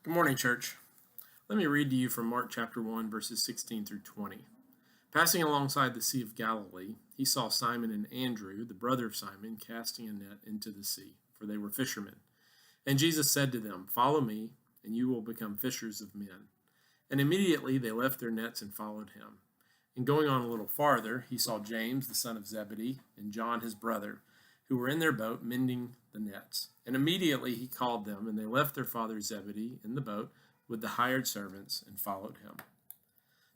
Good morning, church. Let me read to you from Mark chapter 1, verses 16 through 20. Passing alongside the Sea of Galilee, he saw Simon and Andrew, the brother of Simon, casting a net into the sea, for they were fishermen. And Jesus said to them, "Follow me, and you will become fishers of men." And immediately they left their nets and followed him. And going on a little farther, he saw James, the son of Zebedee, and John, his brother, who were in their boat mending the nets. And immediately he called them, and they left their father Zebedee in the boat with the hired servants and followed him.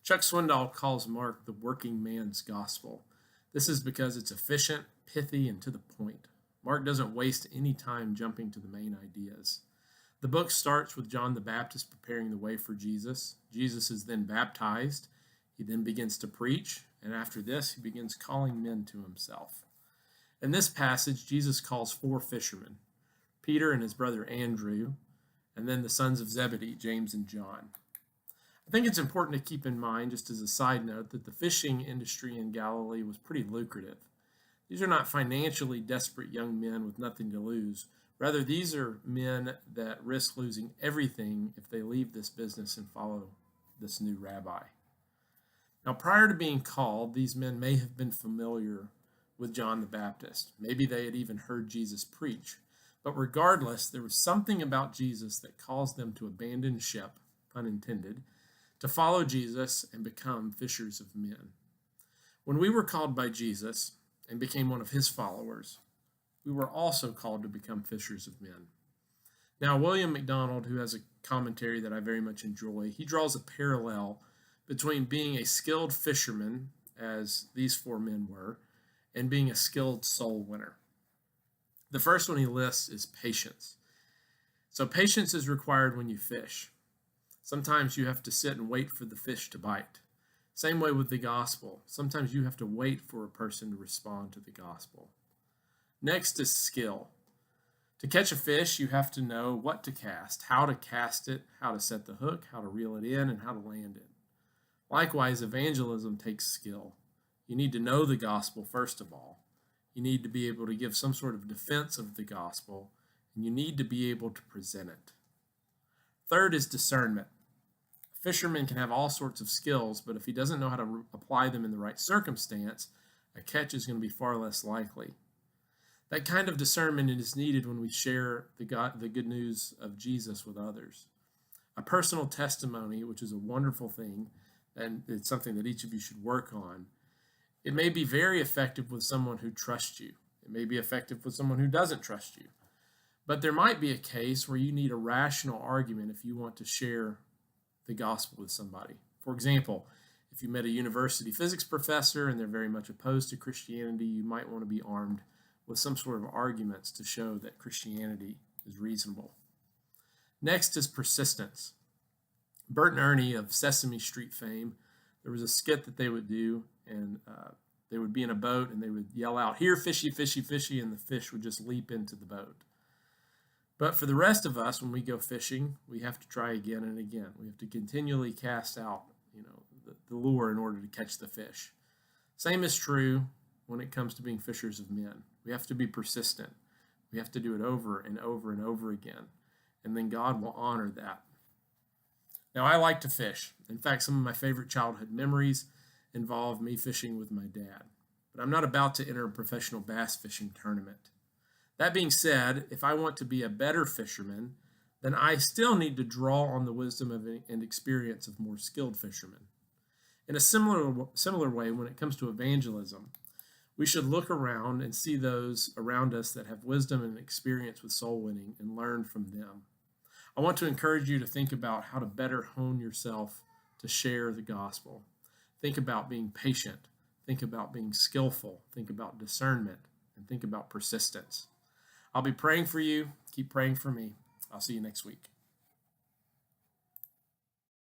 Chuck Swindoll calls Mark the working man's gospel. This is because it's efficient, pithy, and to the point. Mark doesn't waste any time jumping to the main ideas. The book starts with John the Baptist preparing the way for Jesus. Jesus is then baptized. He then begins to preach, and after this, he begins calling men to himself. In this passage, Jesus calls 4 fishermen, Peter and his brother Andrew, and then the sons of Zebedee, James and John. I think it's important to keep in mind, just as a side note, that the fishing industry in Galilee was pretty lucrative. These are not financially desperate young men with nothing to lose. Rather, these are men that risk losing everything if they leave this business and follow this new rabbi. Now, prior to being called, these men may have been familiar with John the Baptist. Maybe they had even heard Jesus preach. But regardless, there was something about Jesus that caused them to abandon ship, pun intended, to follow Jesus and become fishers of men. When we were called by Jesus and became one of his followers, we were also called to become fishers of men. Now, William MacDonald, who has a commentary that I very much enjoy, he draws a parallel between being a skilled fisherman, as these 4 men were, and being a skilled soul winner. The first one he lists is patience. So patience is required when you fish. Sometimes you have to sit and wait for the fish to bite. Same way with the gospel. Sometimes you have to wait for a person to respond to the gospel. Next is skill. To catch a fish, you have to know what to cast, how to cast it, how to set the hook, how to reel it in, and how to land it. Likewise, evangelism takes skill. You need to know the gospel first of all. You need to be able to give some sort of defense of the gospel, and you need to be able to present it. Third is discernment. A fisherman can have all sorts of skills, but if he doesn't know how to apply them in the right circumstance, a catch is going to be far less likely. That kind of discernment is needed when we share the good news of Jesus with others. A personal testimony, which is a wonderful thing, and it's something that each of you should work on. It may be very effective with someone who trusts you. It may be effective with someone who doesn't trust you. But there might be a case where you need a rational argument if you want to share the gospel with somebody. For example, if you met a university physics professor and they're very much opposed to Christianity, you might want to be armed with some sort of arguments to show that Christianity is reasonable. Next is persistence. Bert and Ernie of Sesame Street fame, there was a skit that they would do, and they would be in a boat and they would yell out, "Here, fishy, fishy, fishy," and the fish would just leap into the boat. But for the rest of us, when we go fishing, we have to try again and again. We have to continually cast out, the lure in order to catch the fish. Same is true when it comes to being fishers of men. We have to be persistent. We have to do it over and over and over again, and then God will honor that. Now, I like to fish. In fact, some of my favorite childhood memories involve me fishing with my dad. But I'm not about to enter a professional bass fishing tournament. That being said, if I want to be a better fisherman, then I still need to draw on the wisdom and experience of more skilled fishermen. In a similar way, when it comes to evangelism, we should look around and see those around us that have wisdom and experience with soul winning and learn from them. I want to encourage you to think about how to better hone yourself to share the gospel. Think about being patient. Think about being skillful. Think about discernment. And think about persistence. I'll be praying for you. Keep praying for me. I'll see you next week.